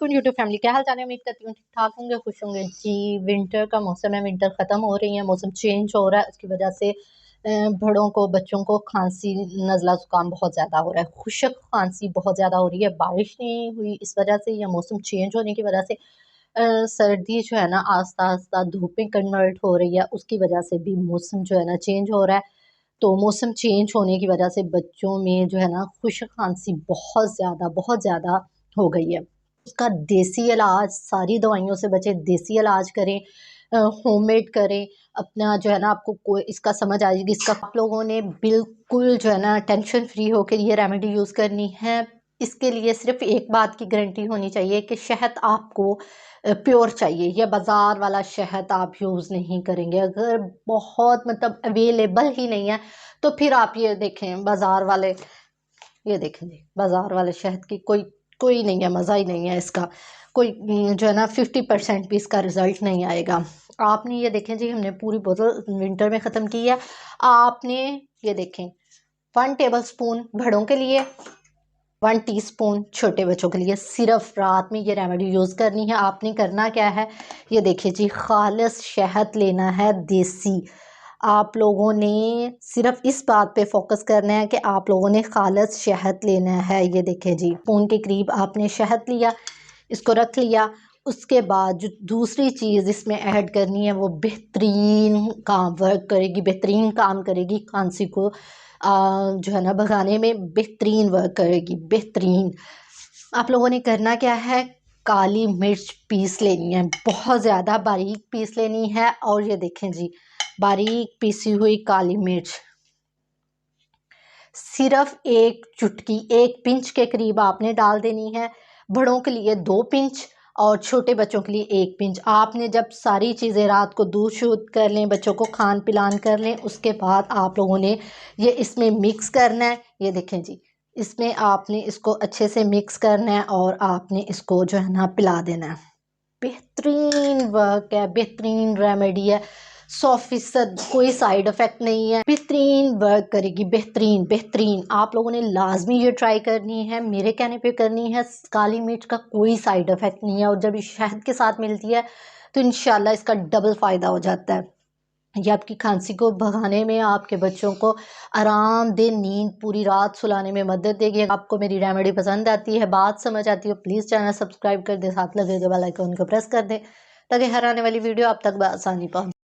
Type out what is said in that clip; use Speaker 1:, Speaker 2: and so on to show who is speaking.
Speaker 1: YouTube family क्या हाल चाल है। उम्मीद करती हूँ ठीक ठाक होंगे, खुश होंगे जी। विंटर का मौसम है, विंटर खत्म हो रही है, मौसम चेंज हो रहा है। उसकी वजह से बड़ों को बच्चों को खांसी नज़ला जुकाम बहुत ज़्यादा हो रहा है। खुशक खांसी बहुत ज़्यादा हो रही है, बारिश नहीं हुई इस वजह से या मौसम चेंज होने की वजह से सर्दी जो है ना आस्ता आस्ता धूप में कन्वर्ट हो रही है। उसकी वजह से भी मौसम जो है ना चेंज हो रहा है। तो मौसम चेंज होने की वजह से बच्चों में जो है ना खुशक खांसी बहुत ज़्यादा हो गई है। उसका देसी इलाज, सारी दवाइयों से बचें, देसी इलाज करें, होममेड करें। अपना जो है ना आपको कोई इसका समझ आ जाएगी। इसका आप लोगों ने बिल्कुल जो है ना टेंशन फ्री होकर ये रेमेडी यूज़ करनी है। इसके लिए सिर्फ एक बात की गारंटी होनी चाहिए कि शहद आपको प्योर चाहिए। या बाज़ार वाला शहद आप यूज़ नहीं करेंगे। अगर बहुत मतलब अवेलेबल ही नहीं है तो फिर आप ये देखें बाज़ार वाले, ये देखें जी बाज़ार वाले शहद की कोई कोई नहीं है, मज़ा ही नहीं है इसका। कोई जो है ना 50% भी इसका रिज़ल्ट नहीं आएगा। आपने ये देखें जी, हमने पूरी बोतल विंटर में ख़त्म की है। आपने ये देखें 1 टेबल स्पून बड़ों के लिए, 1 टीस्पून छोटे बच्चों के लिए सिर्फ रात में ये रेमेडी यूज़ करनी है। आपने करना क्या है, ये देखिए जी, खालिस शहद लेना है देसी। आप लोगों ने सिर्फ इस बात पे फोकस करना है कि आप लोगों ने खालिस शहद लेना है। ये देखें जी, स्पून के करीब आपने शहद लिया, इसको रख लिया। उसके बाद जो दूसरी चीज़ इसमें ऐड करनी है वो बेहतरीन काम वर्क करेगी, बेहतरीन काम करेगी खांसी को जो है ना भगाने में बेहतरीन वर्क करेगी, बेहतरीन। आप लोगों ने करना क्या है, काली मिर्च पीस लेनी है, बहुत ज़्यादा बारीक पीस लेनी है। और ये देखें जी, बारीक पीसी हुई काली मिर्च सिर्फ एक चुटकी, 1 पिंच के करीब आपने डाल देनी है। बड़ों के लिए 2 पिंच और छोटे बच्चों के लिए 1 पिंच। आपने जब सारी चीज़ें रात को दूध शुद्ध कर लें, बच्चों को खान पिलान कर लें, उसके बाद आप लोगों ने ये इसमें मिक्स करना है। ये देखें जी, इसमें आपने इसको अच्छे से मिक्स करना है और आपने इसको जो है ना पिला देना है। बेहतरीन वर्क है, बेहतरीन रेमेडी है, 100% कोई साइड इफ़ेक्ट नहीं है, बेहतरीन वर्क करेगी, बेहतरीन बेहतरीन। आप लोगों ने लाजमी ये ट्राई करनी है, मेरे कहने पे करनी है। काली मिर्च का कोई साइड इफ़ेक्ट नहीं है और जब ये शहद के साथ मिलती है तो इंशाल्लाह इसका डबल फ़ायदा हो जाता है। ये आपकी खांसी को भगाने में, आपके बच्चों को आरामदेह नींद पूरी रात सुलाने में मदद देगी। आपको मेरी रेमेडी पसंद आती है, बात समझ आती है, प्लीज़ चैनल सब्सक्राइब कर दें, साथ लगे बेल आइकन को प्रेस कर दें ताकि हर आने वाली वीडियो आप तक बआसानी पहुंचे।